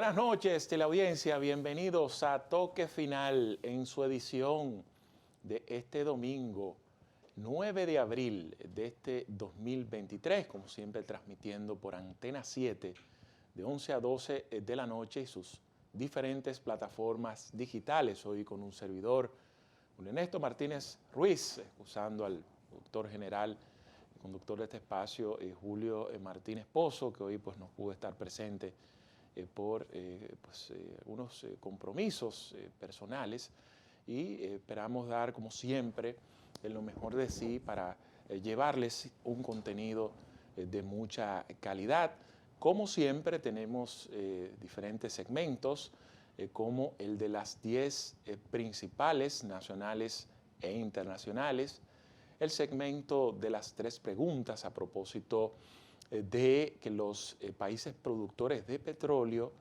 Buenas noches, teleaudiencia. Bienvenidos a Toque Final en su edición de este domingo, 9 de abril de este 2023, como siempre transmitiendo por Antena 7 de 11 a 12 de la noche y sus diferentes plataformas digitales. Hoy con un servidor, un Ernesto Martínez Ruiz, excusando al productor general y conductor de este espacio, Julio Martínez Pozo, que hoy pues no pudo estar presente por unos compromisos personales, y esperamos dar, como siempre, lo mejor de sí para llevarles un contenido de mucha calidad. Como siempre, tenemos diferentes segmentos, como el de las 10 principales nacionales e internacionales, el segmento de las 3 preguntas a propósito de que los países productores de petróleo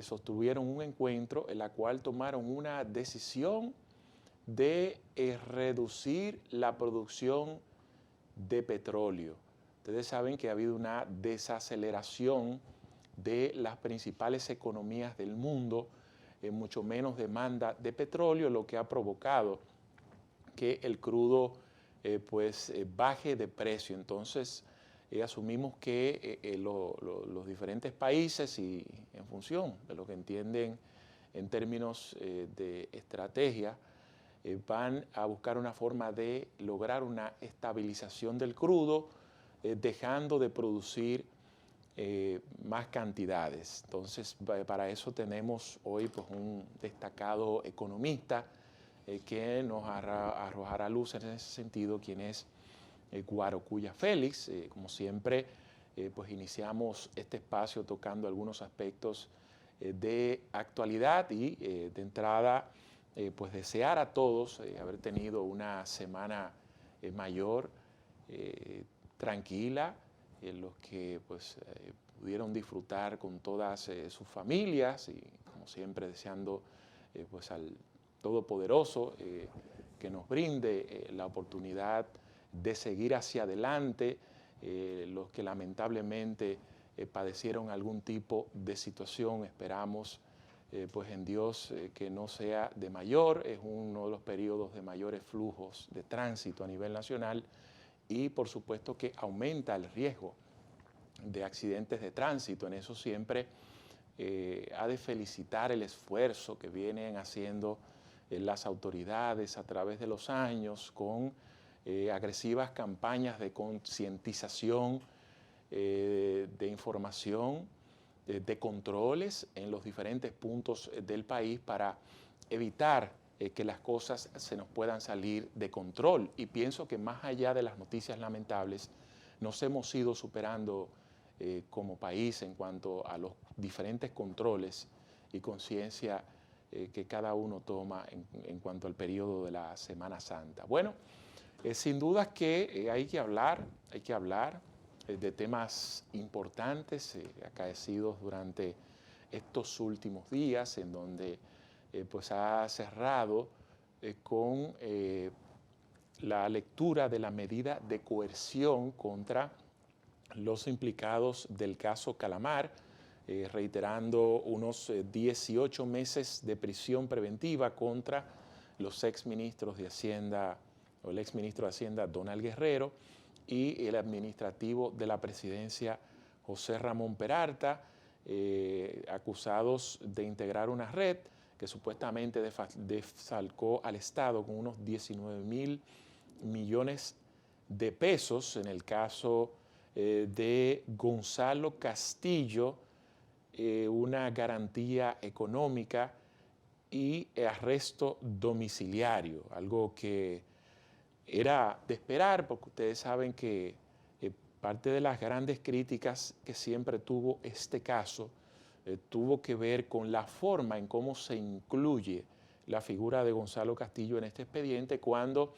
sostuvieron un encuentro en la cual tomaron una decisión de reducir la producción de petróleo. Ustedes saben que ha habido una desaceleración de las principales economías del mundo, mucho menos demanda de petróleo, lo que ha provocado que el crudo baje de precio. Entonces, asumimos que los diferentes países, y en función de lo que entienden en términos de estrategia, van a buscar una forma de lograr una estabilización del crudo, dejando de producir más cantidades. Entonces, para eso tenemos hoy pues, un destacado economista que nos arrojará luz en ese sentido, quien es Guarocuya Félix. Como siempre, pues iniciamos este espacio tocando algunos aspectos de actualidad y de entrada, pues desear a todos haber tenido una semana mayor, tranquila, en los que pues pudieron disfrutar con todas sus familias, y como siempre deseando pues al Todopoderoso que nos brinde la oportunidad de seguir hacia adelante, los que lamentablemente padecieron algún tipo de situación. Esperamos pues en Dios que no sea de mayor. Es uno de los periodos de mayores flujos de tránsito a nivel nacional, y por supuesto que aumenta el riesgo de accidentes de tránsito. En eso siempre ha de felicitar el esfuerzo que vienen haciendo las autoridades a través de los años con agresivas campañas de concientización, de información, de controles en los diferentes puntos del país para evitar que las cosas se nos puedan salir de control. Y pienso que más allá de las noticias lamentables, nos hemos ido superando como país en cuanto a los diferentes controles y conciencia que cada uno toma en cuanto al periodo de la Semana Santa. Bueno, sin duda que hay que hablar de temas importantes acaecidos durante estos últimos días, en donde pues ha cerrado con la lectura de la medida de coerción contra los implicados del caso Calamar, reiterando unos 18 meses de prisión preventiva contra los exministros de Hacienda, o el exministro de Hacienda Donald Guerrero, y el administrativo de la presidencia José Ramón Peralta, acusados de integrar una red que supuestamente defalcó al Estado con unos 19.000 millones de pesos. En el caso de Gonzalo Castillo, una garantía económica y arresto domiciliario, algo que era de esperar, porque ustedes saben que parte de las grandes críticas que siempre tuvo este caso tuvo que ver con la forma en cómo se incluye la figura de Gonzalo Castillo en este expediente, cuando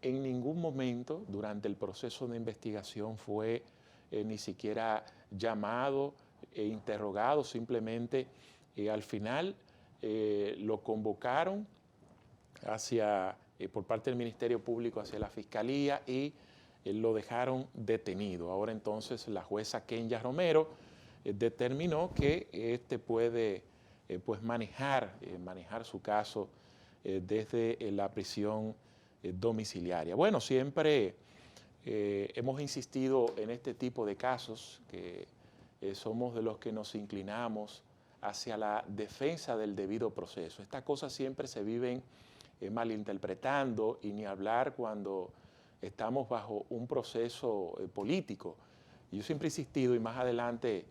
en ningún momento durante el proceso de investigación fue ni siquiera llamado e interrogado. Simplemente al final lo convocaron por parte del Ministerio Público hacia la Fiscalía, y lo dejaron detenido. Ahora entonces la jueza Kenya Romero determinó que este puede pues manejar su caso desde la prisión domiciliaria. Bueno, siempre hemos insistido en este tipo de casos, que somos de los que nos inclinamos hacia la defensa del debido proceso. Estas cosas siempre se viven malinterpretando, y ni hablar cuando estamos bajo un proceso político. Yo siempre he insistido, y más adelante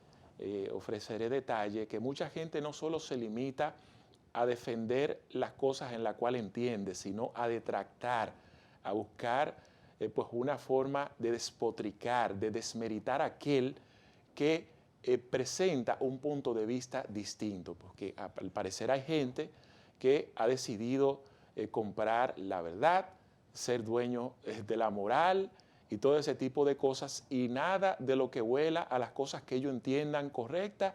ofreceré detalle, que mucha gente no solo se limita a defender las cosas en las cuales entiende, sino a detractar, a buscar pues una forma de despotricar, de desmeritar a aquel que presenta un punto de vista distinto, porque al parecer hay gente que ha decidido comprar la verdad, ser dueño de la moral y todo ese tipo de cosas, y nada de lo que huela a las cosas que ellos entiendan correctas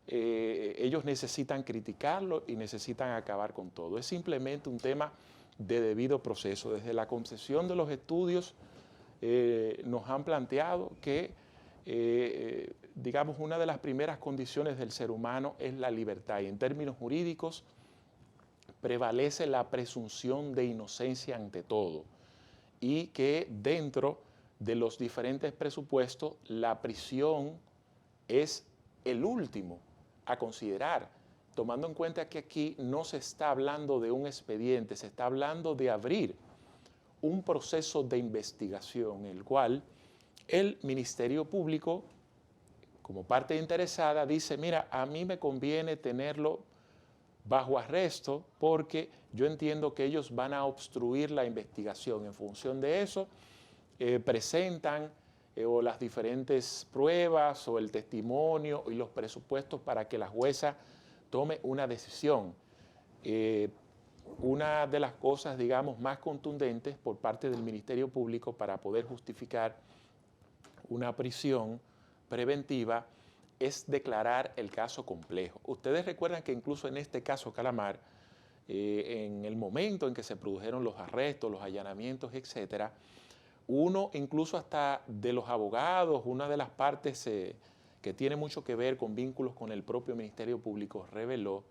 ellos necesitan criticarlo y necesitan acabar con todo. Es simplemente un tema de debido proceso. Desde la concepción de los estudios nos han planteado que, digamos, una de las primeras condiciones del ser humano es la libertad, y en términos jurídicos prevalece la presunción de inocencia ante todo, y que dentro de los diferentes presupuestos la prisión es el último a considerar, tomando en cuenta que aquí no se está hablando de un expediente, se está hablando de abrir un proceso de investigación, en el cual el Ministerio Público, como parte interesada, dice: mira, a mí me conviene tenerlo bajo arresto porque yo entiendo que ellos van a obstruir la investigación. En función de eso, presentan o las diferentes pruebas o el testimonio y los presupuestos para que la jueza tome una decisión. Una de las cosas, digamos, más contundentes por parte del Ministerio Público para poder justificar una prisión preventiva es declarar el caso complejo. Ustedes recuerdan que incluso en este caso Calamar, en el momento en que se produjeron los arrestos, los allanamientos, etcétera, uno incluso hasta de los abogados, una de las partes que tiene mucho que ver con vínculos con el propio Ministerio Público, reveló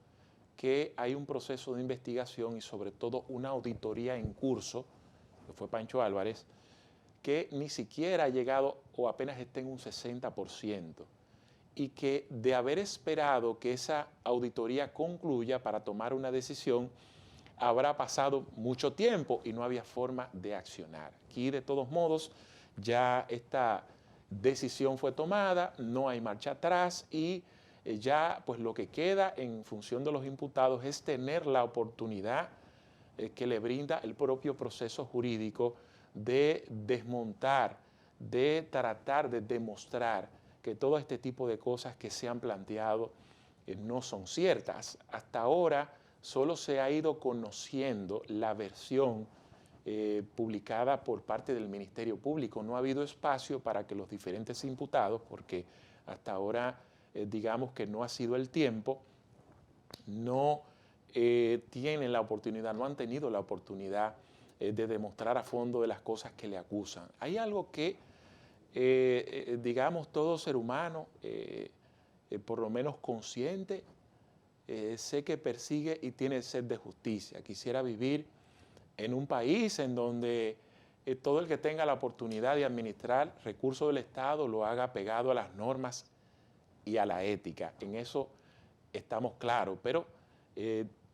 que hay un proceso de investigación y sobre todo una auditoría en curso, que fue Pancho Álvarez, que ni siquiera ha llegado o apenas está en un 60%, y que de haber esperado que esa auditoría concluya para tomar una decisión, habrá pasado mucho tiempo y no había forma de accionar. Aquí, de todos modos, ya esta decisión fue tomada, no hay marcha atrás, y ya pues lo que queda en función de los imputados es tener la oportunidad que le brinda el propio proceso jurídico de desmontar, de tratar de demostrar que todo este tipo de cosas que se han planteado no son ciertas. Hasta ahora solo se ha ido conociendo la versión publicada por parte del Ministerio Público. No ha habido espacio para que los diferentes imputados, porque hasta ahora digamos que no ha sido el tiempo, no tienen la oportunidad, no han tenido la oportunidad de demostrar a fondo de las cosas que le acusan. Hay algo que, digamos, todo ser humano, por lo menos consciente, sé que persigue y tiene sed de justicia. Quisiera vivir en un país en donde todo el que tenga la oportunidad de administrar recursos del Estado lo haga pegado a las normas y a la ética. En eso estamos claros, pero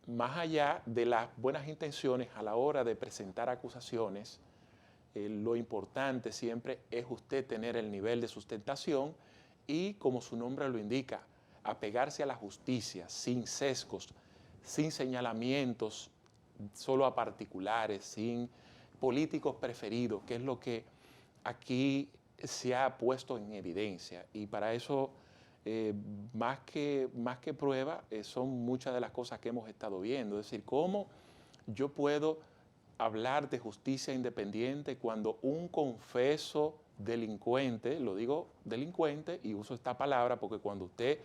más allá de las buenas intenciones a la hora de presentar acusaciones, lo importante siempre es usted tener el nivel de sustentación y, como su nombre lo indica, apegarse a la justicia sin sesgos, sin señalamientos solo a particulares, sin políticos preferidos, que es lo que aquí se ha puesto en evidencia. Y para eso, más que prueba, son muchas de las cosas que hemos estado viendo. Es decir, cómo yo puedo hablar de justicia independiente cuando un confeso delincuente, lo digo delincuente y uso esta palabra porque cuando usted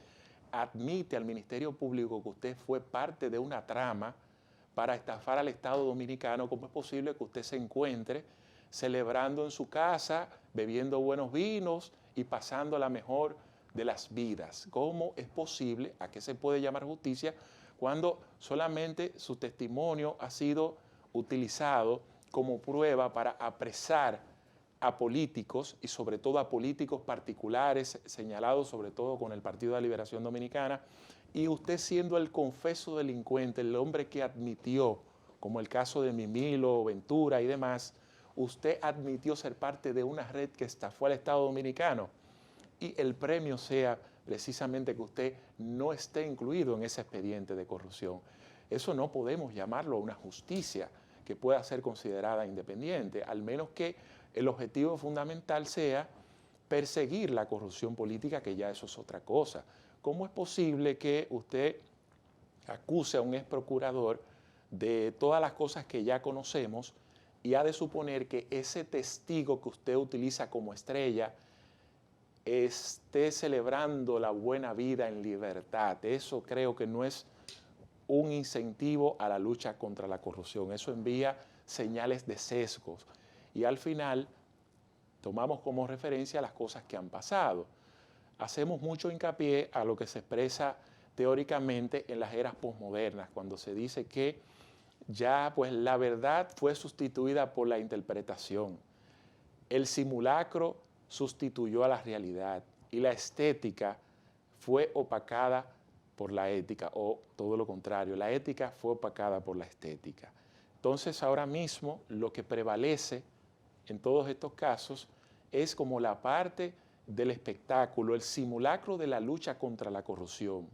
admite al Ministerio Público que usted fue parte de una trama para estafar al Estado Dominicano, ¿cómo es posible que usted se encuentre celebrando en su casa, bebiendo buenos vinos y pasándola mejor de las vidas. ¿Cómo es posible? ¿A qué se puede llamar justicia cuando solamente su testimonio ha sido utilizado como prueba para apresar a políticos y sobre todo a políticos particulares señalados sobre todo con el Partido de la Liberación Dominicana, y usted siendo el confeso delincuente, el hombre que admitió, como el caso de Mimilo, Ventura y demás, usted admitió ser parte de una red que estafó al Estado Dominicano y el premio sea precisamente que usted no esté incluido en ese expediente de corrupción? Eso no podemos llamarlo una justicia que pueda ser considerada independiente, al menos que el objetivo fundamental sea perseguir la corrupción política, que ya eso es otra cosa. ¿Cómo es posible que usted acuse a un ex procurador de todas las cosas que ya conocemos y ha de suponer que ese testigo que usted utiliza como estrella esté celebrando la buena vida en libertad? Eso creo que no es un incentivo a la lucha contra la corrupción. Eso envía señales de sesgos y al final tomamos como referencia las cosas que han pasado. Hacemos mucho hincapié a lo que se expresa teóricamente en las eras posmodernas, cuando se dice que ya pues la verdad fue sustituida por la interpretación, el simulacro sustituyó a la realidad y la estética fue opacada por la ética, o todo lo contrario, la ética fue opacada por la estética. Entonces ahora mismo lo que prevalece en todos estos casos es como la parte del espectáculo, el simulacro de la lucha contra la corrupción,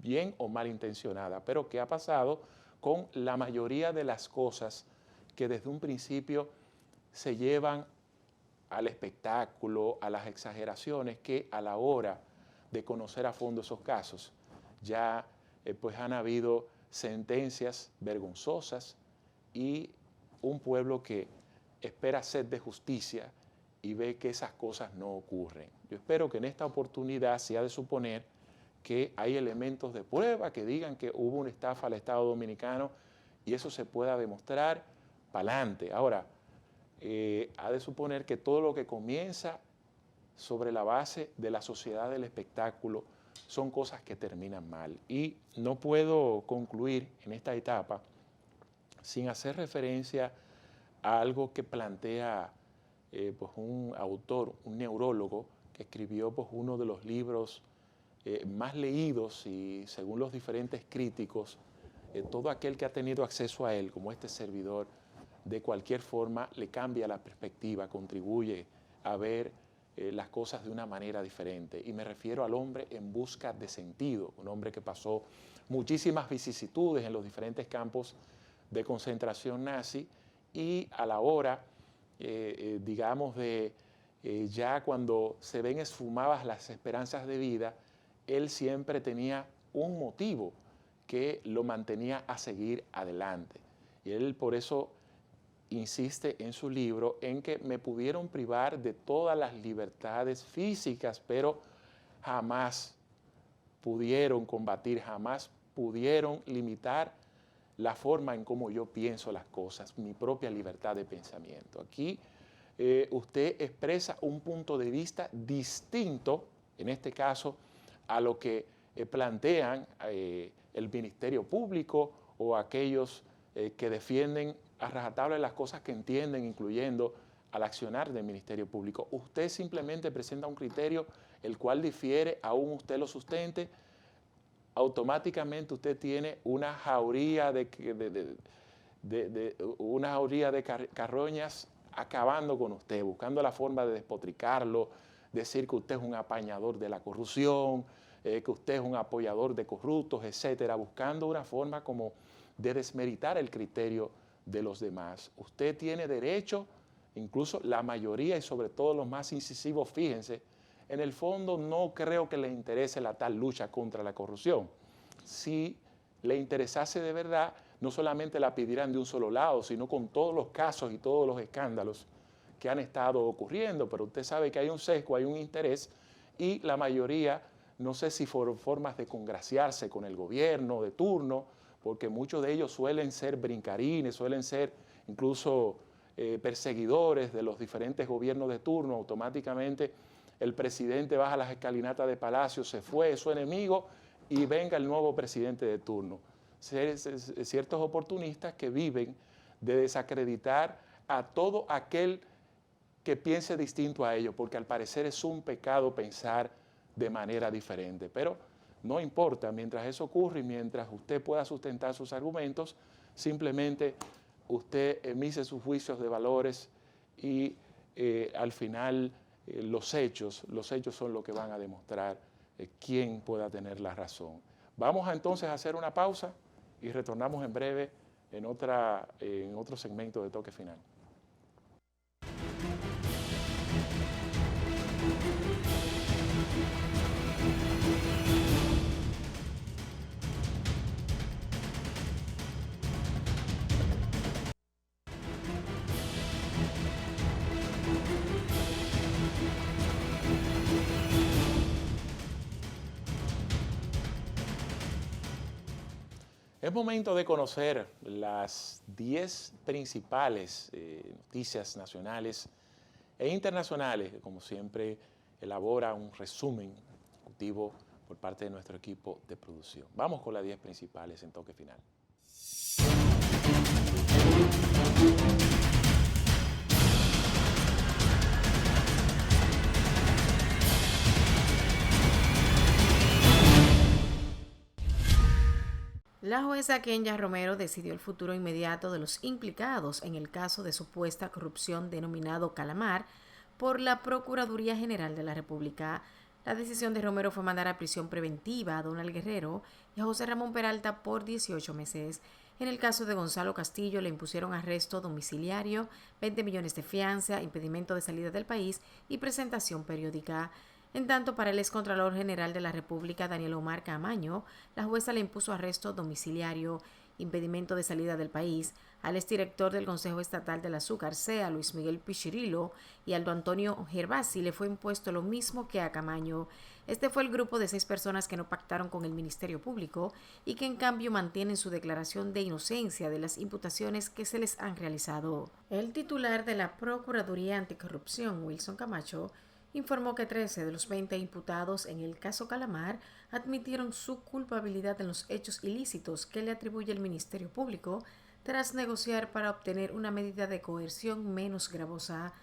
bien o mal intencionada, pero ¿qué ha pasado con la mayoría de las cosas que desde un principio se llevan al espectáculo, a las exageraciones, que a la hora de conocer a fondo esos casos ya pues han habido sentencias vergonzosas y un pueblo que espera sed de justicia y ve que esas cosas no ocurren? Yo espero que en esta oportunidad se ha de suponer que hay elementos de prueba que digan que hubo una estafa al Estado Dominicano y eso se pueda demostrar para adelante. Ahora, ha de suponer que todo lo que comienza sobre la base de la sociedad del espectáculo son cosas que terminan mal. Y no puedo concluir en esta etapa sin hacer referencia a algo que plantea pues un autor, un neurólogo, que escribió pues uno de los libros más leídos y según los diferentes críticos, todo aquel que ha tenido acceso a él, como este servidor, de cualquier forma le cambia la perspectiva, contribuye a ver las cosas de una manera diferente. Y me refiero al hombre en busca de sentido, un hombre que pasó muchísimas vicisitudes en los diferentes campos de concentración nazi y a la hora, digamos, de ya cuando se ven esfumadas las esperanzas de vida, él siempre tenía un motivo que lo mantenía a seguir adelante. Y él por eso insiste en su libro en que me pudieron privar de todas las libertades físicas, pero jamás pudieron combatir, jamás pudieron limitar la forma en cómo yo pienso las cosas, mi propia libertad de pensamiento. Aquí usted expresa un punto de vista distinto, en este caso, a lo que plantean el Ministerio Público o aquellos que defienden a rajatabla las cosas que entienden, incluyendo al accionar del Ministerio Público. Usted simplemente presenta un criterio el cual difiere, aún usted lo sustente, automáticamente usted tiene una jauría de carroñas acabando con usted, buscando la forma de despotricarlo, decir que usted es un apañador de la corrupción, que usted es un apoyador de corruptos, etcétera, buscando una forma como de desmeritar el criterio de los demás. Usted tiene derecho, incluso la mayoría y sobre todo los más incisivos, fíjense, en el fondo no creo que le interese la tal lucha contra la corrupción. Si le interesase de verdad, no solamente la pedirán de un solo lado, sino con todos los casos y todos los escándalos que han estado ocurriendo, pero usted sabe que hay un sesgo, hay un interés y la mayoría, no sé si por formas de congraciarse con el gobierno de turno, porque muchos de ellos suelen ser brincarines, suelen ser incluso perseguidores de los diferentes gobiernos de turno, automáticamente el presidente baja las escalinatas de Palacio, se fue, es su enemigo, y venga el nuevo presidente de turno. Ciertos oportunistas que viven de desacreditar a todo aquel que piense distinto a ellos, porque al parecer es un pecado pensar de manera diferente. Pero no importa, mientras eso ocurre y mientras usted pueda sustentar sus argumentos, simplemente usted emite sus juicios de valores y al final los hechos son lo que van a demostrar quién pueda tener la razón. Vamos entonces a hacer una pausa y retornamos en breve en otro segmento de Toque Final. Es momento de conocer las 10 principales noticias nacionales e internacionales, que como siempre elabora un resumen ejecutivo por parte de nuestro equipo de producción. Vamos con las 10 principales en Toque Final. La jueza Kenya Romero decidió el futuro inmediato de los implicados en el caso de supuesta corrupción denominado Calamar por la Procuraduría General de la República. La decisión de Romero fue mandar a prisión preventiva a Donald Guerrero y a José Ramón Peralta por 18 meses. En el caso de Gonzalo Castillo le impusieron arresto domiciliario, 20 millones de fianza, impedimento de salida del país y presentación periódica. En tanto, para el excontralor general de la República, Daniel Omar Camaño, la jueza le impuso arresto domiciliario, impedimento de salida del país, al exdirector del Consejo Estatal del Azúcar, CEA, Luis Miguel Pichirilo, y Aldo Antonio Gervasi le fue impuesto lo mismo que a Camaño. Este fue el grupo de 6 personas que no pactaron con el Ministerio Público y que en cambio mantienen su declaración de inocencia de las imputaciones que se les han realizado. El titular de la Procuraduría Anticorrupción, Wilson Camacho, informó que 13 de los 20 imputados en el caso Calamar admitieron su culpabilidad en los hechos ilícitos que le atribuye el Ministerio Público tras negociar para obtener una medida de coerción menos gravosa.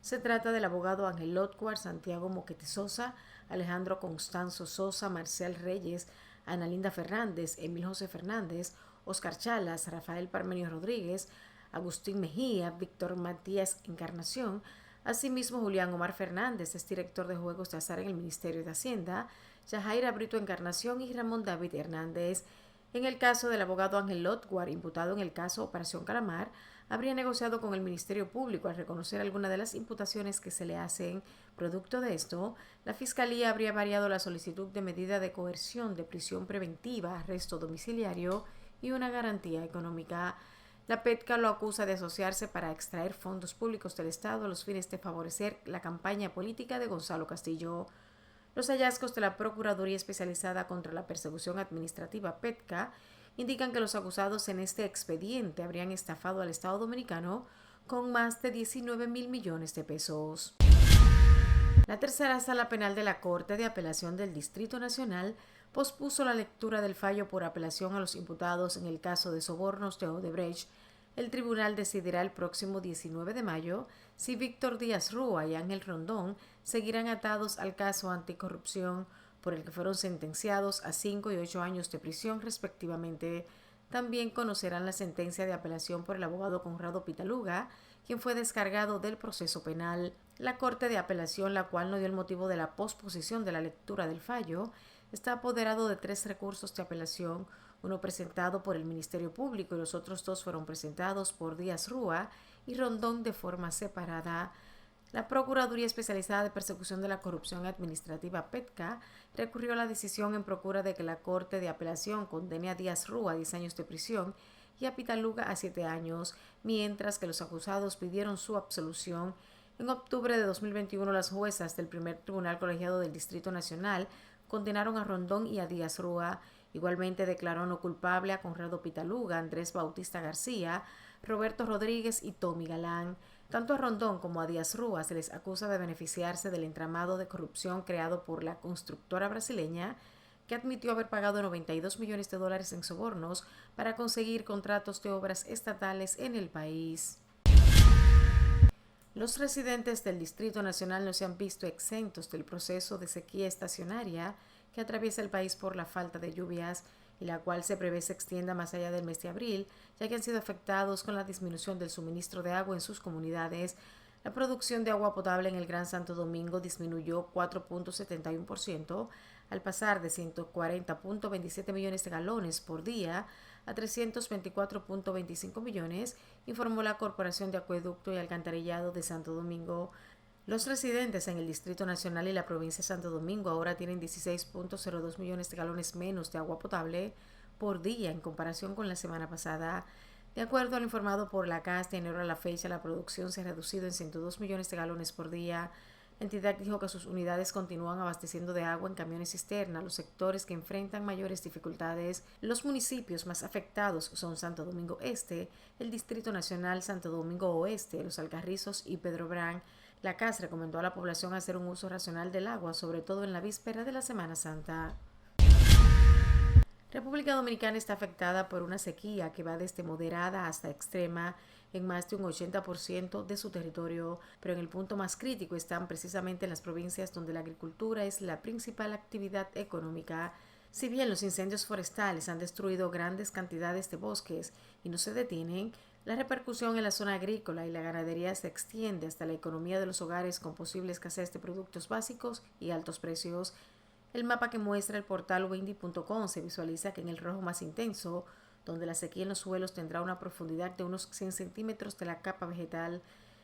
Se trata del abogado Ángel Lotcuar, Santiago Moquete Sosa, Alejandro Constanzo Sosa, Marcial Reyes, Ana Linda Fernández, Emil José Fernández, Oscar Chalas, Rafael Parmenio Rodríguez, Agustín Mejía, Víctor Matías Encarnación. Asimismo, Julián Omar Fernández es director de Juegos de Azar en el Ministerio de Hacienda, Yajaira Brito Encarnación y Ramón David Hernández. En el caso del abogado Ángel Lotcuar, imputado en el caso Operación Calamar, habría negociado con el Ministerio Público al reconocer alguna de las imputaciones que se le hacen. Producto de esto, la Fiscalía habría variado la solicitud de medida de coerción de prisión preventiva, arresto domiciliario y una garantía económica. La PETCA lo acusa de asociarse para extraer fondos públicos del Estado a los fines de favorecer la campaña política de Gonzalo Castillo. Los hallazgos de la Procuraduría Especializada contra la Persecución Administrativa PETCA indican que los acusados en este expediente habrían estafado al Estado Dominicano con más de 19,000 millones de pesos. La tercera sala penal de la Corte de Apelación del Distrito Nacional pospuso la lectura del fallo por apelación a los imputados en el caso de sobornos de Odebrecht. El tribunal decidirá el próximo 19 de mayo si Víctor Díaz Rúa y Ángel Rondón seguirán atados al caso anticorrupción, por el que fueron sentenciados a 5 y 8 años de prisión respectivamente. También conocerán la sentencia de apelación por el abogado Conrado Pitaluga, quien fue descargado del proceso penal. La Corte de Apelación, la cual no dio el motivo de la posposición de la lectura del fallo, está apoderado de 3 recursos de apelación, uno presentado por el Ministerio Público y los otros 2 fueron presentados por Díaz Rúa y Rondón de forma separada. La Procuraduría Especializada de Persecución de la Corrupción Administrativa PETCA recurrió a la decisión en procura de que la Corte de Apelación condene a Díaz Rúa a 10 años de prisión y a Pitaluga a 7 años, mientras que los acusados pidieron su absolución. En octubre de 2021, las juezas del primer tribunal colegiado del Distrito Nacional condenaron a Rondón y a Díaz Rúa. Igualmente declaró no culpable a Conrado Pitaluga, Andrés Bautista García, Roberto Rodríguez y Tommy Galán. Tanto a Rondón como a Díaz Rúa se les acusa de beneficiarse del entramado de corrupción creado por la constructora brasileña, que admitió haber pagado $92 millones en sobornos para conseguir contratos de obras estatales en el país. Los residentes del Distrito Nacional no se han visto exentos del proceso de sequía estacionaria que atraviesa el país por la falta de lluvias y la cual se prevé se extienda más allá del mes de abril, ya que han sido afectados con la disminución del suministro de agua en sus comunidades. La producción de agua potable en el Gran Santo Domingo disminuyó 4.71%, al pasar de 140.27 millones de galones por día a 324.25 millones, informó la Corporación de Acueducto y Alcantarillado de Santo Domingo. Los residentes en el Distrito Nacional y la provincia de Santo Domingo ahora tienen 16.02 millones de galones menos de agua potable por día en comparación con la semana pasada. De acuerdo a lo informado por la CAS, de enero a la fecha, la producción se ha reducido en 102 millones de galones por día. La entidad dijo que sus unidades continúan abasteciendo de agua en camiones cisterna a los sectores que enfrentan mayores dificultades. Los municipios más afectados son Santo Domingo Este, el Distrito Nacional, Santo Domingo Oeste, Los Alcarrizos y Pedro Brán. La CAS recomendó a la población hacer un uso racional del agua, sobre todo en la víspera de la Semana Santa. República Dominicana está afectada por una sequía que va desde moderada hasta extrema en más de un 80% de su territorio, pero en el punto más crítico están precisamente en las provincias donde la agricultura es la principal actividad económica. Si bien los incendios forestales han destruido grandes cantidades de bosques y no se detienen, la repercusión en la zona agrícola y la ganadería se extiende hasta la economía de los hogares con posible escasez de productos básicos y altos precios. El mapa que muestra el portal windy.com se visualiza que en el rojo más intenso, donde la sequía en los suelos tendrá una profundidad de unos 100 centímetros de la capa vegetal.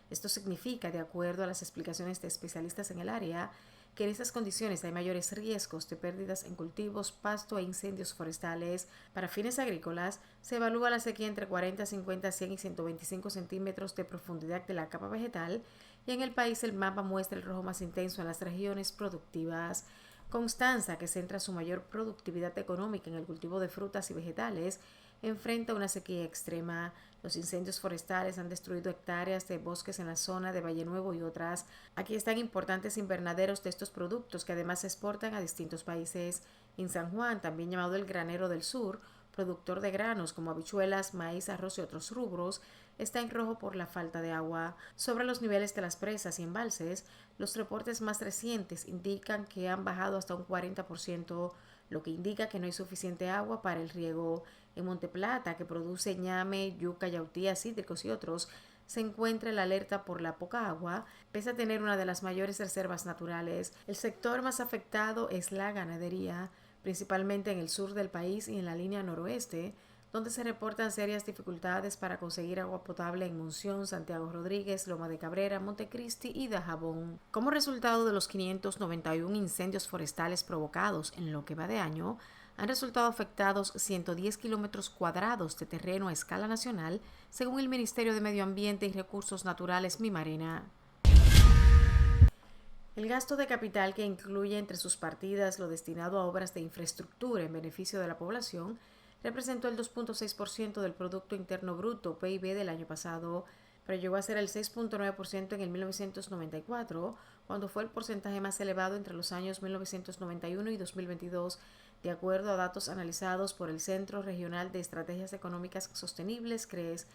Esto significa, de acuerdo a las explicaciones de especialistas en el área, que en esas condiciones hay mayores riesgos de pérdidas en cultivos, pasto e incendios forestales. Para fines agrícolas, se evalúa la sequía entre 40, 50, 100 y 125 centímetros de profundidad de la capa vegetal, y en el país el mapa muestra el rojo más intenso en las regiones productivas. Constanza, que centra su mayor productividad económica en el cultivo de frutas y vegetales, enfrenta una sequía extrema. Los incendios forestales han destruido hectáreas de bosques en la zona de Valle Nuevo y otras. Aquí están importantes invernaderos de estos productos que además se exportan a distintos países. En San Juan, también llamado el Granero del Sur, productor de granos como habichuelas, maíz, arroz y otros rubros, está en rojo por la falta de agua. Sobre los niveles de las presas y embalses, los reportes más recientes indican que han bajado hasta un 40%, lo que indica que no hay suficiente agua para el riego. En Monteplata, que produce ñame, yuca, yautía, cítricos y otros, se encuentra la alerta por la poca agua, pese a tener una de las mayores reservas naturales. El sector más afectado es la ganadería, principalmente en el sur del país y en la línea noroeste, donde se reportan serias dificultades para conseguir agua potable en Monción, Santiago Rodríguez, Loma de Cabrera, Montecristi y Dajabón. Como resultado de los 591 incendios forestales provocados en lo que va de año, han resultado afectados 110 kilómetros cuadrados de terreno a escala nacional, según el Ministerio de Medio Ambiente y Recursos Naturales Mimarena. El gasto de capital, que incluye entre sus partidas lo destinado a obras de infraestructura en beneficio de la población, representó el 2.6% del Producto Interno Bruto, PIB, del año pasado, pero llegó a ser el 6.9% en el 1994, cuando fue el porcentaje más elevado entre los años 1991 y 2022, de acuerdo a datos analizados por el Centro Regional de Estrategias Económicas Sostenibles, CRES.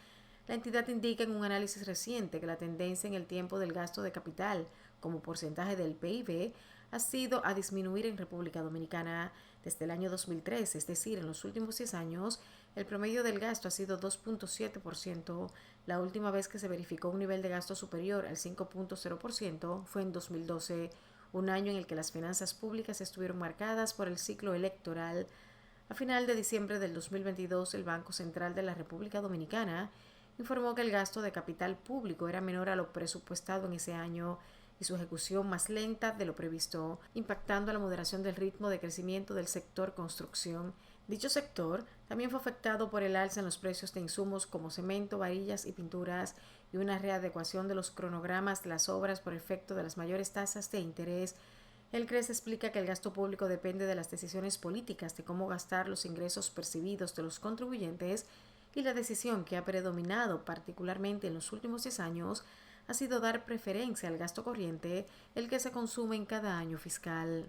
La entidad indica en un análisis reciente que la tendencia en el tiempo del gasto de capital como porcentaje del PIB ha sido a disminuir en República Dominicana. Desde el año 2013, es decir, en los últimos 10 años, el promedio del gasto ha sido 2.7%. La última vez que se verificó un nivel de gasto superior al 5.0% fue en 2012, un año en el que las finanzas públicas estuvieron marcadas por el ciclo electoral. A final de diciembre del 2022, el Banco Central de la República Dominicana informó que el gasto de capital público era menor a lo presupuestado en ese año y su ejecución más lenta de lo previsto, impactando a la moderación del ritmo de crecimiento del sector construcción. Dicho sector también fue afectado por el alza en los precios de insumos como cemento, varillas y pinturas y una readecuación de los cronogramas de las obras por efecto de las mayores tasas de interés. El CRES explica que el gasto público depende de las decisiones políticas de cómo gastar los ingresos percibidos de los contribuyentes, y la decisión que ha predominado particularmente en los últimos 10 años ha sido dar preferencia al gasto corriente, el que se consume en cada año fiscal.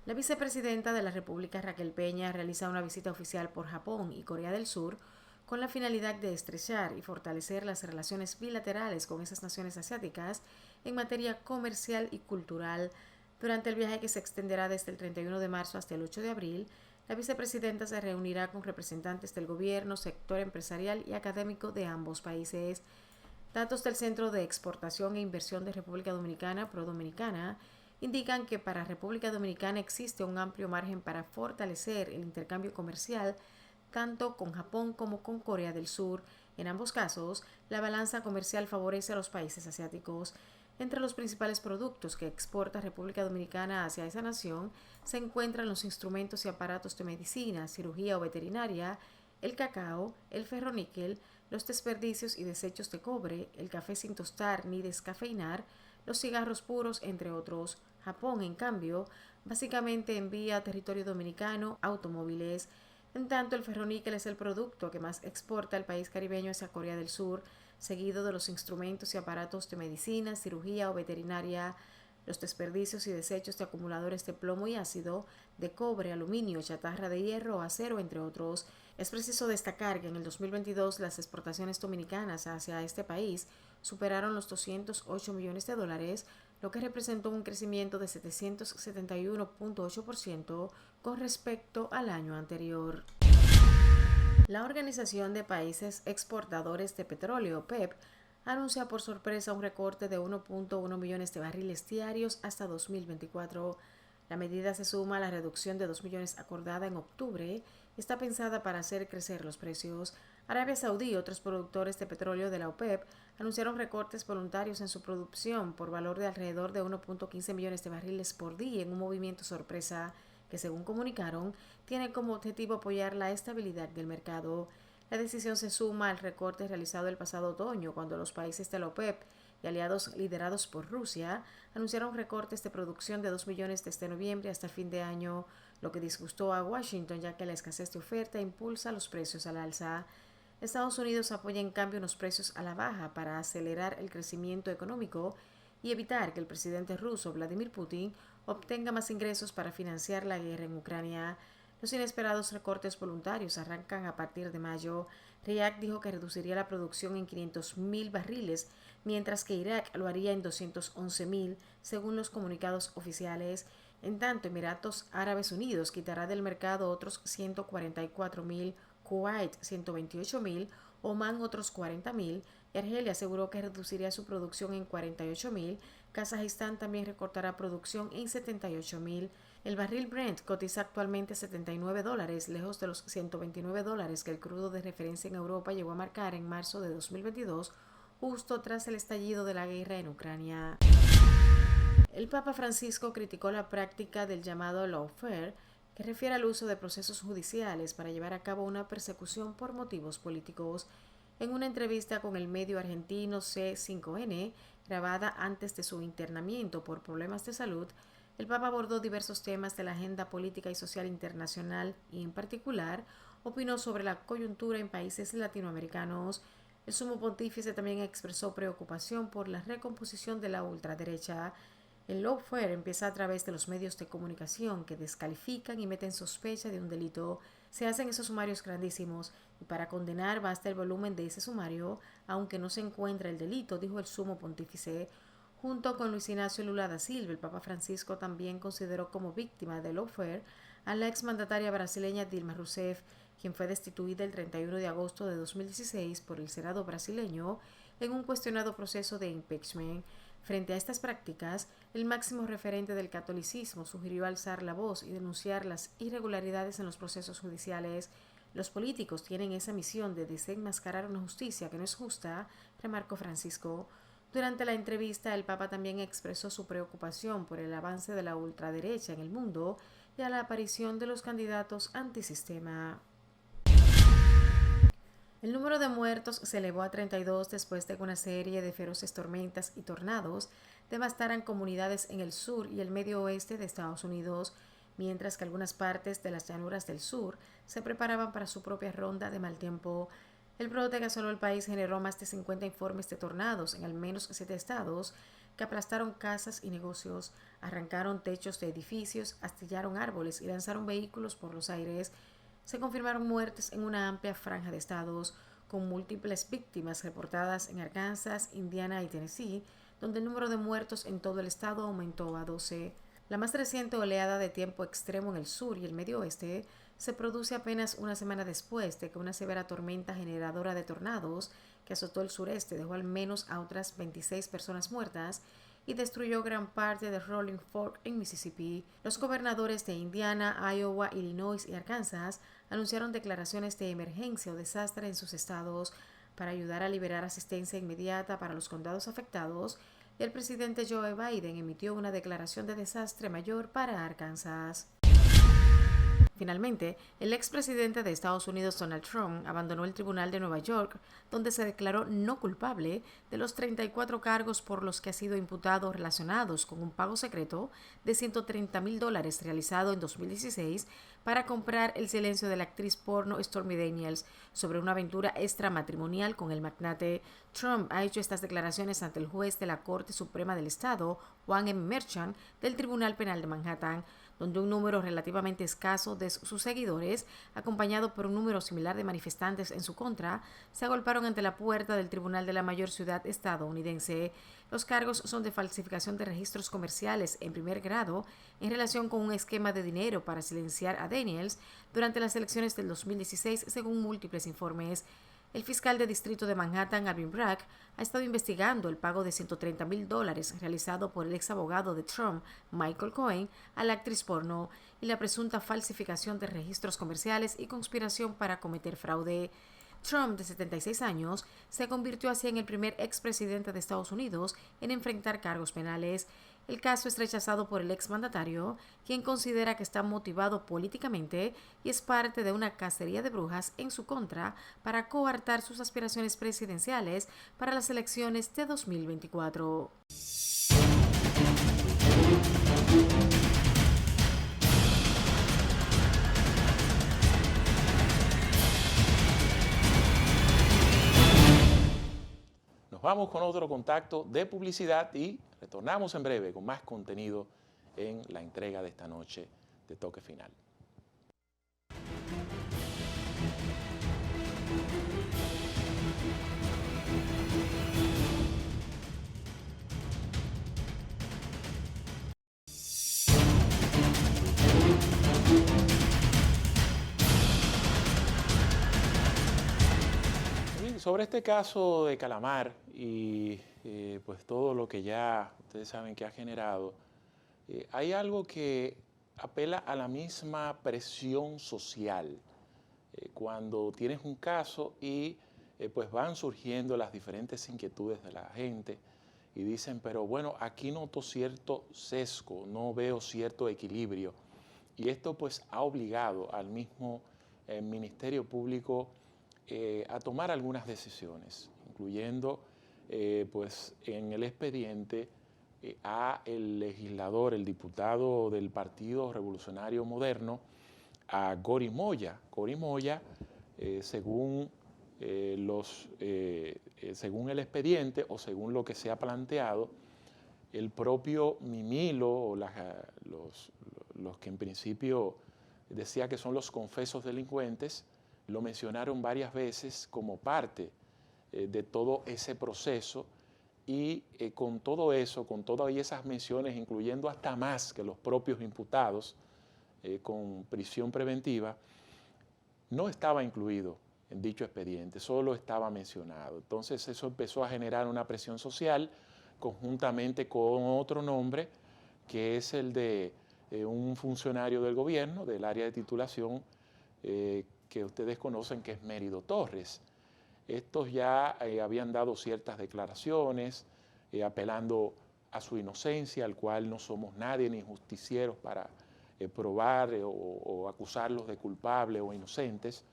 La vicepresidenta de la República, Raquel Peña, realiza una visita oficial por Japón y Corea del Sur con la finalidad de estrechar y fortalecer las relaciones bilaterales con esas naciones asiáticas en materia comercial y cultural. Durante el viaje, que se extenderá desde el 31 de marzo hasta el 8 de abril, la vicepresidenta se reunirá con representantes del gobierno, sector empresarial y académico de ambos países. Datos del Centro de Exportación e Inversión de República Dominicana, ProDominicana, indican que para República Dominicana existe un amplio margen para fortalecer el intercambio comercial tanto con Japón como con Corea del Sur. En ambos casos, la balanza comercial favorece a los países asiáticos. Entre los principales productos que exporta República Dominicana hacia esa nación se encuentran los instrumentos y aparatos de medicina, cirugía o veterinaria, el cacao, el ferroníquel, los desperdicios y desechos de cobre, el café sin tostar ni descafeinar, los cigarros puros, entre otros. Japón, en cambio, básicamente envía a territorio dominicano automóviles. En tanto, el ferroníquel es el producto que más exporta el país caribeño hacia Corea del Sur, seguido de los instrumentos y aparatos de medicina, cirugía o veterinaria, los desperdicios y desechos de acumuladores de plomo y ácido, de cobre, aluminio, chatarra de hierro o acero, entre otros. Es preciso destacar que en el 2022 las exportaciones dominicanas hacia este país superaron los $208 millones, lo que representó un crecimiento de 771.8% con respecto al año anterior. La Organización de Países Exportadores de Petróleo, OPEP, anuncia por sorpresa un recorte de 1.1 millones de barriles diarios hasta 2024. La medida se suma a la reducción de 2 millones acordada en octubre y está pensada para hacer crecer los precios. Arabia Saudí y otros productores de petróleo de la OPEP anunciaron recortes voluntarios en su producción por valor de alrededor de 1.15 millones de barriles por día en un movimiento sorpresa que, según comunicaron, tiene como objetivo apoyar la estabilidad del mercado. La decisión se suma al recorte realizado el pasado otoño, cuando los países de la OPEP y aliados liderados por Rusia anunciaron recortes de producción de 2 millones desde noviembre hasta fin de año, lo que disgustó a Washington, ya que la escasez de oferta impulsa los precios al alza. Estados Unidos apoya en cambio unos precios a la baja para acelerar el crecimiento económico y evitar que el presidente ruso Vladimir Putin obtenga más ingresos para financiar la guerra en Ucrania. Los inesperados recortes voluntarios arrancan a partir de mayo. Riad dijo que reduciría la producción en 500.000 barriles, mientras que Irak lo haría en 211.000, según los comunicados oficiales. En tanto, Emiratos Árabes Unidos quitará del mercado otros 144.000, Kuwait 128.000, Omán otros 40.000, y Argelia aseguró que reduciría su producción en 48.000. Kazajistán también recortará producción en 78.000. El barril Brent cotiza actualmente $79, lejos de los $129 que el crudo de referencia en Europa llegó a marcar en marzo de 2022, justo tras el estallido de la guerra en Ucrania. El Papa Francisco criticó la práctica del llamado lawfare, que refiere al uso de procesos judiciales para llevar a cabo una persecución por motivos políticos. En una entrevista con el medio argentino C5N, grabada antes de su internamiento por problemas de salud, el Papa abordó diversos temas de la agenda política y social internacional y, en particular, opinó sobre la coyuntura en países latinoamericanos. El sumo pontífice también expresó preocupación por la recomposición de la ultraderecha. El lawfare empieza a través de los medios de comunicación que descalifican y meten sospecha de un delito. Se hacen esos sumarios grandísimos y para condenar basta el volumen de ese sumario, aunque no se encuentra el delito, dijo el sumo pontífice. Junto con Luis Ignacio Lula da Silva, el Papa Francisco también consideró como víctima del lawfare a la exmandataria brasileña Dilma Rousseff, quien fue destituida el 31 de agosto de 2016 por el Senado brasileño en un cuestionado proceso de impeachment. Frente a estas prácticas, el máximo referente del catolicismo sugirió alzar la voz y denunciar las irregularidades en los procesos judiciales. Los políticos tienen esa misión de desenmascarar una justicia que no es justa, remarcó Francisco. Durante la entrevista, el Papa también expresó su preocupación por el avance de la ultraderecha en el mundo y a la aparición de los candidatos antisistema. El número de muertos se elevó a 32 después de que una serie de feroces tormentas y tornados devastaran comunidades en el sur y el medio oeste de Estados Unidos. mientras que algunas partes de las llanuras del sur se preparaban para su propia ronda de mal tiempo. El brote que asoló el país generó más de 50 informes de tornados en al menos 7 estados que aplastaron casas y negocios, arrancaron techos de edificios, astillaron árboles y lanzaron vehículos por los aires. Se confirmaron muertes en una amplia franja de estados, con múltiples víctimas reportadas en Arkansas, Indiana y Tennessee, donde el número de muertos en todo el estado aumentó a 12. La más reciente oleada de tiempo extremo en el sur y el medio oeste se produce apenas una semana después de que una severa tormenta generadora de tornados que azotó el sureste dejó al menos a otras 26 personas muertas y destruyó gran parte de Rolling Fork en Mississippi. Los gobernadores de Indiana, Iowa, Illinois y Arkansas anunciaron declaraciones de emergencia o desastre en sus estados para ayudar a liberar asistencia inmediata para los condados afectados, y el presidente Joe Biden emitió una declaración de desastre mayor para Arkansas. Finalmente, el expresidente de Estados Unidos, Donald Trump, abandonó el tribunal de Nueva York, donde se declaró no culpable de los 34 cargos por los que ha sido imputado relacionados con un pago secreto de $130,000 realizado en 2016 para comprar el silencio de la actriz porno Stormy Daniels sobre una aventura extramatrimonial con el magnate. Trump ha hecho estas declaraciones ante el juez de la Corte Suprema del Estado, Juan M. Merchan, del Tribunal Penal de Manhattan, donde un número relativamente escaso de sus seguidores, acompañado por un número similar de manifestantes en su contra, se agolparon ante la puerta del tribunal de la mayor ciudad estadounidense. Los cargos son de falsificación de registros comerciales en primer grado en relación con un esquema de dinero para silenciar a Daniels durante las elecciones del 2016, según múltiples informes. El fiscal de distrito de Manhattan, Alvin Bragg, ha estado investigando el pago de $130,000 realizado por el ex abogado de Trump, Michael Cohen, a la actriz porno y la presunta falsificación de registros comerciales y conspiración para cometer fraude. Trump, de 76 años, se convirtió así en el primer expresidente de Estados Unidos en enfrentar cargos penales. El caso es rechazado por el exmandatario, quien considera que está motivado políticamente y es parte de una cacería de brujas en su contra para coartar sus aspiraciones presidenciales para las elecciones de 2024. Nos vamos con otro contacto de publicidad y retornamos en breve con más contenido en la entrega de esta noche de Toque Final. Sobre este caso de Calamar y pues todo lo que ya ustedes saben que ha generado, hay algo que apela a la misma presión social. Cuando tienes un caso y pues van surgiendo las diferentes inquietudes de la gente y dicen, pero bueno, aquí noto cierto sesgo, no veo cierto equilibrio. Y esto pues ha obligado al mismo Ministerio Público a tomar algunas decisiones, incluyendo pues en el expediente a el legislador, el diputado del Partido Revolucionario Moderno, a Gori Moya. Gori Moya, según según el expediente o según lo que se ha planteado, el propio Mimilo o los que en principio decía que son los confesos delincuentes, lo mencionaron varias veces como parte de todo ese proceso y con todo eso, con todas esas menciones, incluyendo hasta más que los propios imputados con prisión preventiva, no estaba incluido en dicho expediente, solo estaba mencionado. Entonces eso empezó a generar una presión social conjuntamente con otro nombre, que es el de un funcionario del gobierno, del área de titulación, que ustedes conocen, que es Mérido Torres. Estos ya habían dado ciertas declaraciones apelando a su inocencia, al cual no somos nadie ni justicieros para probar o acusarlos de culpables o inocentes,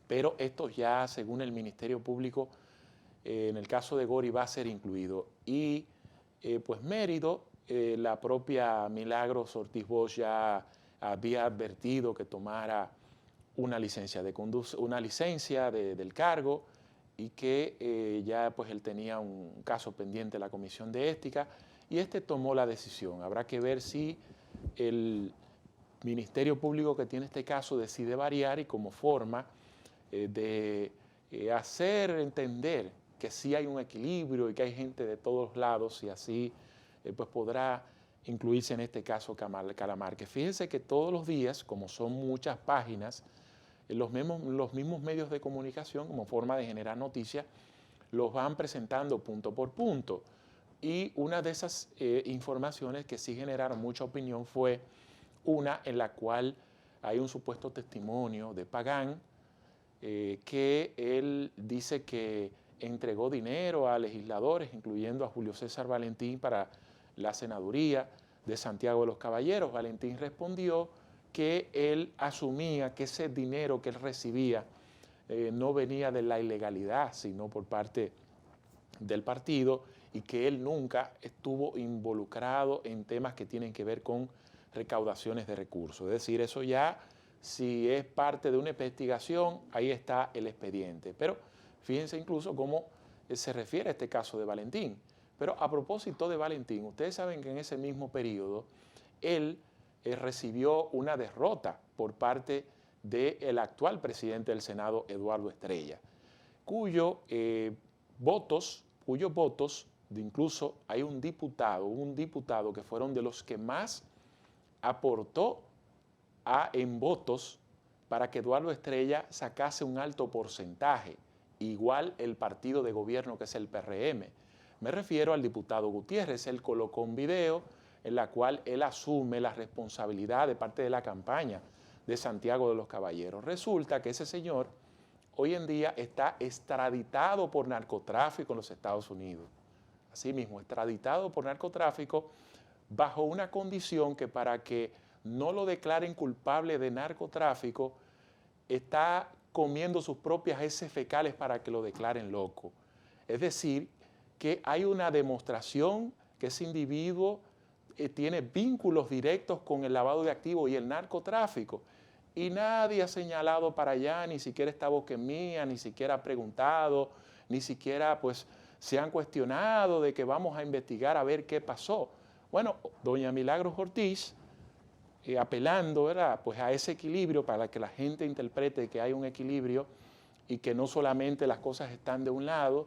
pero estos ya, según el Ministerio Público, en el caso de Gori va a ser incluido. Y pues Mérido La propia Milagros Ortiz Bosch ya había advertido que tomara una licencia del cargo y que ya pues él tenía un caso pendiente en la Comisión de Ética y este tomó la decisión. Habrá que ver si el Ministerio Público que tiene este caso decide variar y como forma de hacer entender que sí hay un equilibrio y que hay gente de todos lados y así pues podrá incluirse en este caso Calamar. Que fíjense que todos los días, como son muchas páginas, los mismos medios de comunicación como forma de generar noticias los van presentando punto por punto. Y una de esas informaciones que sí generaron mucha opinión fue una en la cual hay un supuesto testimonio de Pagán que él dice que entregó dinero a legisladores, incluyendo a Julio César Valentín para la senaduría de Santiago de los Caballeros. Valentín respondió que él asumía que ese dinero que él recibía no venía de la ilegalidad, sino por parte del partido y que él nunca estuvo involucrado en temas que tienen que ver con recaudaciones de recursos. Es decir, eso ya, si es parte de una investigación, ahí está el expediente. Pero fíjense incluso cómo se refiere a este caso de Valentín. Pero a propósito de Valentín, ustedes saben que en ese mismo periodo él recibió una derrota por parte del actual presidente del Senado, Eduardo Estrella, cuyos votos, incluso hay un diputado que fueron de los que más aportó en votos para que Eduardo Estrella sacase un alto porcentaje, igual el partido de gobierno que es el PRM. Me refiero al diputado Gutiérrez. Él colocó un video en la cual él asume la responsabilidad de parte de la campaña de Santiago de los Caballeros. Resulta que ese señor hoy en día está extraditado por narcotráfico en los Estados Unidos. Asimismo, extraditado por narcotráfico bajo una condición que para que no lo declaren culpable de narcotráfico, está comiendo sus propias heces fecales para que lo declaren loco. Es decir, que hay una demostración que ese individuo tiene vínculos directos con el lavado de activos y el narcotráfico. Y nadie ha señalado para allá, ni siquiera esta boca mía, ni siquiera ha preguntado, ni siquiera pues se han cuestionado de que vamos a investigar a ver qué pasó. Bueno, doña Milagros Ortiz, apelando, ¿verdad?, pues a ese equilibrio para que la gente interprete que hay un equilibrio y que no solamente las cosas están de un lado,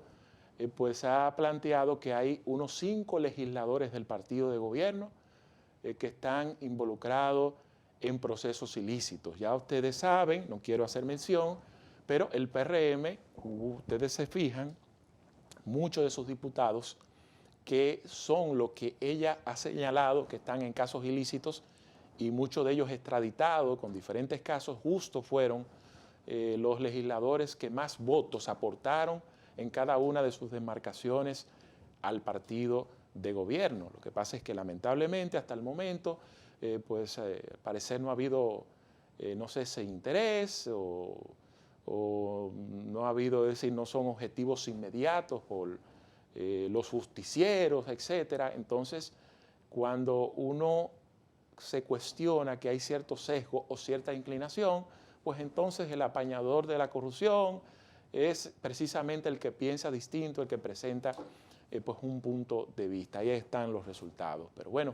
pues ha planteado que hay unos 5 legisladores del partido de gobierno que están involucrados en procesos ilícitos. Ya ustedes saben, no quiero hacer mención, pero el PRM, ustedes se fijan, muchos de sus diputados que son lo que ella ha señalado que están en casos ilícitos y muchos de ellos extraditados con diferentes casos, justo fueron los legisladores que más votos aportaron en cada una de sus demarcaciones al partido de gobierno. Lo que pasa es que lamentablemente hasta el momento al parecer no ha habido, no sé, ese interés o no ha habido, es decir, no son objetivos inmediatos por los justicieros, etcétera. Entonces, cuando uno se cuestiona que hay cierto sesgo o cierta inclinación, pues entonces el apañador de la corrupción es precisamente el que piensa distinto, el que presenta pues un punto de vista. Ahí están los resultados. Pero bueno,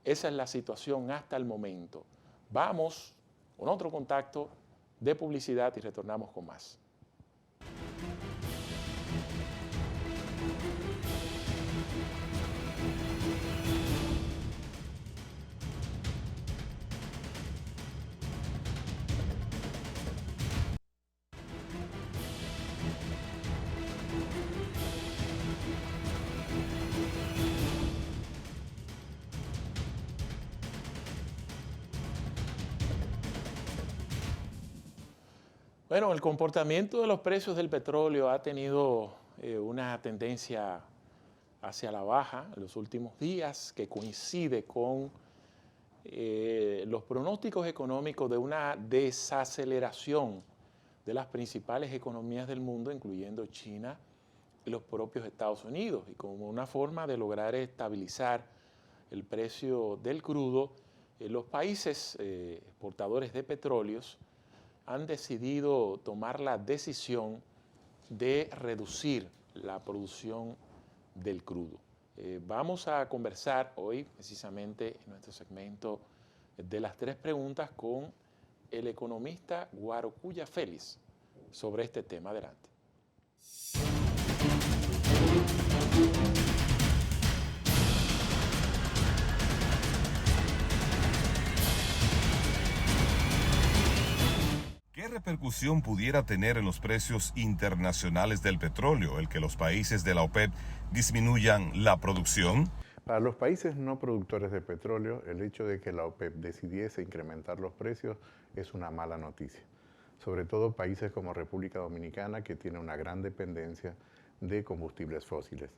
esa es la situación hasta el momento. Vamos con otro contacto de publicidad y retornamos con más. Bueno, el comportamiento de los precios del petróleo ha tenido una tendencia hacia la baja en los últimos días, que coincide con los pronósticos económicos de una desaceleración de las principales economías del mundo, incluyendo China y los propios Estados Unidos, y como una forma de lograr estabilizar el precio del crudo, los países exportadores de petróleos han decidido tomar la decisión de reducir la producción del crudo. Vamos a conversar hoy, precisamente en nuestro segmento de las 3 preguntas, con el economista Guarocuya Félix sobre este tema. Adelante. ¿Qué repercusión pudiera tener en los precios internacionales del petróleo el que los países de la OPEP disminuyan la producción? Para los países no productores de petróleo, el hecho de que la OPEP decidiese incrementar los precios es una mala noticia. Sobre todo países como República Dominicana, que tiene una gran dependencia de combustibles fósiles.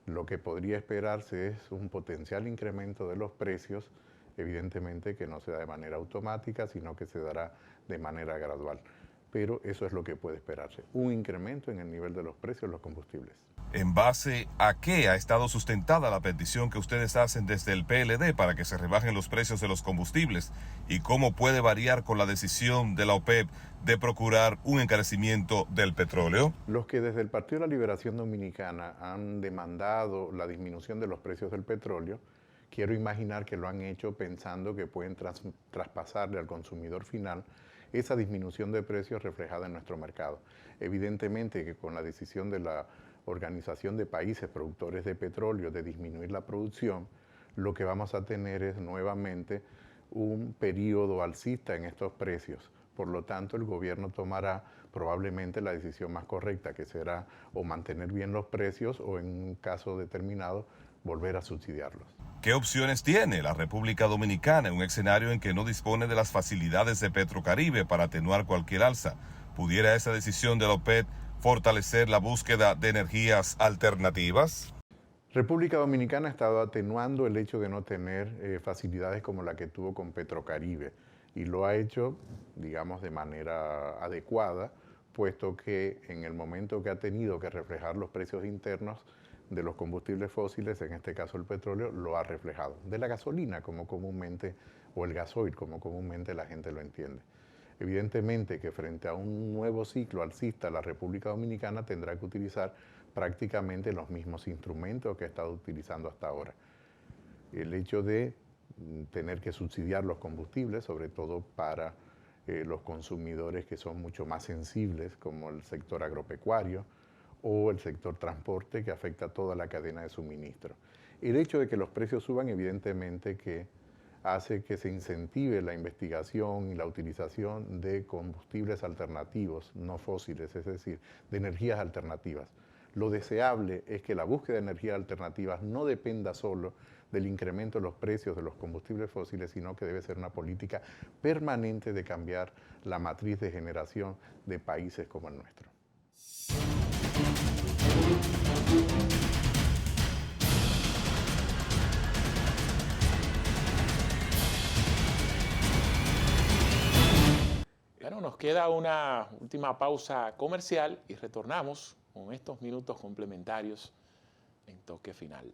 Lo que podría esperarse es un potencial incremento de los precios, evidentemente que no se da de manera automática, sino que se dará de manera gradual. Pero eso es lo que puede esperarse, un incremento en el nivel de los precios de los combustibles. ¿En base a qué ha estado sustentada la petición que ustedes hacen desde el PLD para que se rebajen los precios de los combustibles? ¿Y cómo puede variar con la decisión de la OPEP de procurar un encarecimiento del petróleo? Los que desde el Partido de la Liberación Dominicana han demandado la disminución de los precios del petróleo, quiero imaginar que lo han hecho pensando que pueden traspasarle al consumidor final esa disminución de precios reflejada en nuestro mercado. Evidentemente que con la decisión de la Organización de Países Productores de Petróleo de disminuir la producción, lo que vamos a tener es nuevamente un periodo alcista en estos precios. Por lo tanto, el gobierno tomará probablemente la decisión más correcta, que será o mantener bien los precios o en un caso determinado volver a subsidiarlos. ¿Qué opciones tiene la República Dominicana en un escenario en que no dispone de las facilidades de Petrocaribe para atenuar cualquier alza? ¿Pudiera esa decisión de la OPEP fortalecer la búsqueda de energías alternativas? República Dominicana ha estado atenuando el hecho de no tener facilidades como la que tuvo con Petrocaribe y lo ha hecho, digamos, de manera adecuada, puesto que en el momento que ha tenido que reflejar los precios internos de los combustibles fósiles, en este caso el petróleo, lo ha reflejado. De la gasolina, como comúnmente, o el gasoil, como comúnmente la gente lo entiende. Evidentemente que frente a un nuevo ciclo alcista, la República Dominicana tendrá que utilizar prácticamente los mismos instrumentos que ha estado utilizando hasta ahora. El hecho de tener que subsidiar los combustibles, sobre todo para los consumidores que son mucho más sensibles, como el sector agropecuario o el sector transporte, que afecta a toda la cadena de suministro. El hecho de que los precios suban, evidentemente que hace que se incentive la investigación y la utilización de combustibles alternativos, no fósiles, es decir, de energías alternativas. Lo deseable es que la búsqueda de energías alternativas no dependa solo del incremento de los precios de los combustibles fósiles, sino que debe ser una política permanente de cambiar la matriz de generación de países como el nuestro. Bueno, nos queda una última pausa comercial y retornamos con estos minutos complementarios en Toque Final.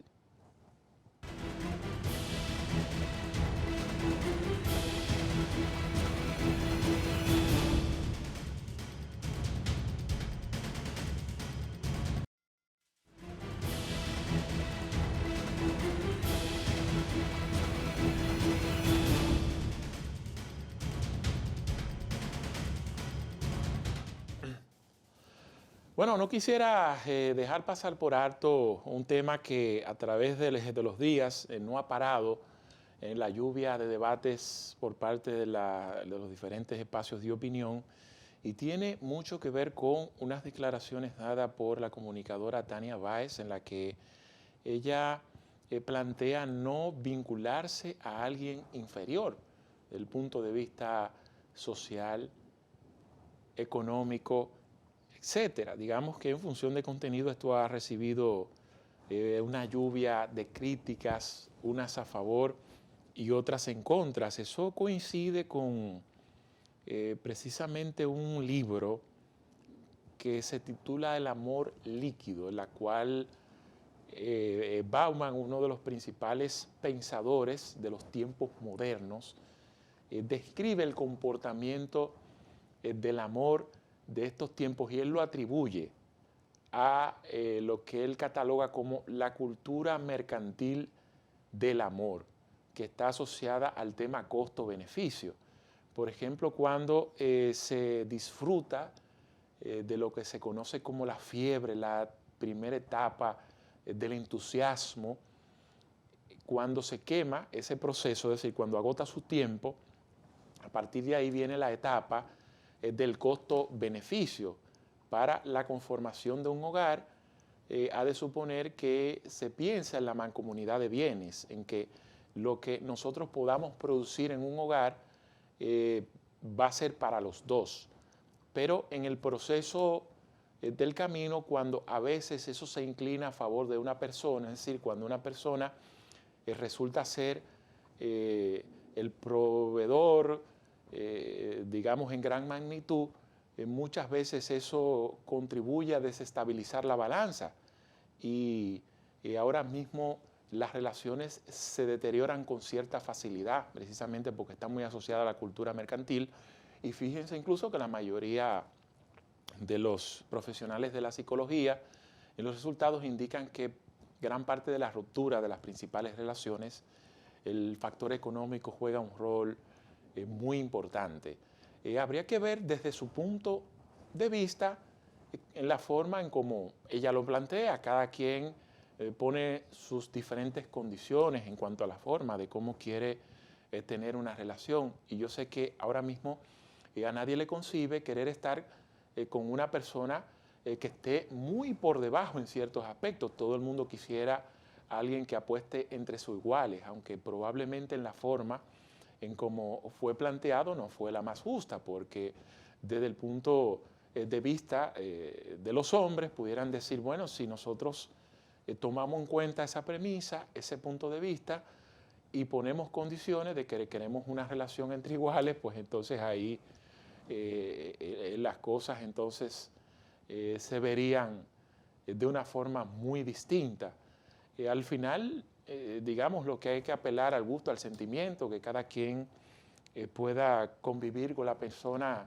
Bueno, no quisiera dejar pasar por alto un tema que a través de los días no ha parado en la lluvia de debates por parte de los diferentes espacios de opinión y tiene mucho que ver con unas declaraciones dadas por la comunicadora Tania Báez, en la que ella plantea no vincularse a alguien inferior desde el punto de vista social, económico, etcétera. Digamos que en función de contenido esto ha recibido una lluvia de críticas, unas a favor y otras en contra. Eso coincide con precisamente un libro que se titula El amor líquido, en la cual Bauman, uno de los principales pensadores de los tiempos modernos, describe el comportamiento del amor de estos tiempos y él lo atribuye a lo que él cataloga como la cultura mercantil del amor, que está asociada al tema costo-beneficio. Por ejemplo, cuando se disfruta de lo que se conoce como la fiebre, la primera etapa del entusiasmo, cuando se quema ese proceso, es decir, cuando agota su tiempo, a partir de ahí viene la etapa del costo-beneficio. Para la conformación de un hogar, ha de suponer que se piensa en la mancomunidad de bienes, en que lo que nosotros podamos producir en un hogar va a ser para los dos. Pero en el proceso del camino, cuando a veces eso se inclina a favor de una persona, es decir, cuando una persona resulta ser el proveedor, digamos, en gran magnitud, muchas veces eso contribuye a desestabilizar la balanza y ahora mismo las relaciones se deterioran con cierta facilidad, precisamente porque están muy asociadas a la cultura mercantil. Y fíjense incluso que la mayoría de los profesionales de la psicología, los resultados indican que gran parte de la ruptura de las principales relaciones, el factor económico juega un rol muy importante. Habría que ver desde su punto de vista en la forma en cómo ella lo plantea. Cada quien pone sus diferentes condiciones en cuanto a la forma de cómo quiere tener una relación. Y yo sé que ahora mismo a nadie le concibe querer estar con una persona que esté muy por debajo en ciertos aspectos. Todo el mundo quisiera a alguien que apueste entre sus iguales, aunque probablemente en la forma en cómo fue planteado no fue la más justa, porque desde el punto de vista de los hombres pudieran decir, bueno, si nosotros tomamos en cuenta esa premisa, ese punto de vista, y ponemos condiciones de que queremos una relación entre iguales, pues entonces ahí las cosas entonces se verían de una forma muy distinta. Al final, digamos, lo que hay que apelar al gusto, al sentimiento, que cada quien pueda convivir con la persona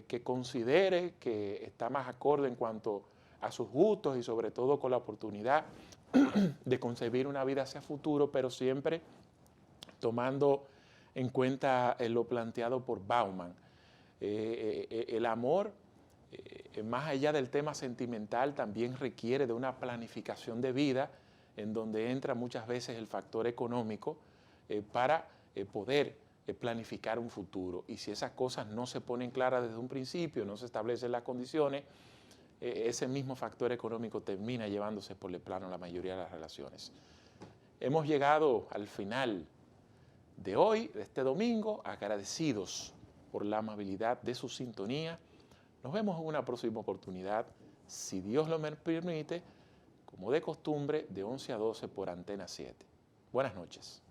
que considere que está más acorde en cuanto a sus gustos y sobre todo con la oportunidad de concebir una vida hacia futuro, pero siempre tomando en cuenta lo planteado por Bauman. El amor, más allá del tema sentimental, también requiere de una planificación de vida en donde entra muchas veces el factor económico para poder planificar un futuro. Y si esas cosas no se ponen claras desde un principio, no se establecen las condiciones, ese mismo factor económico termina llevándose por el plano la mayoría de las relaciones. Hemos llegado al final de hoy, de este domingo, agradecidos por la amabilidad de su sintonía. Nos vemos en una próxima oportunidad, si Dios lo me permite, como de costumbre, de 11 a 12 por Antena 7. Buenas noches.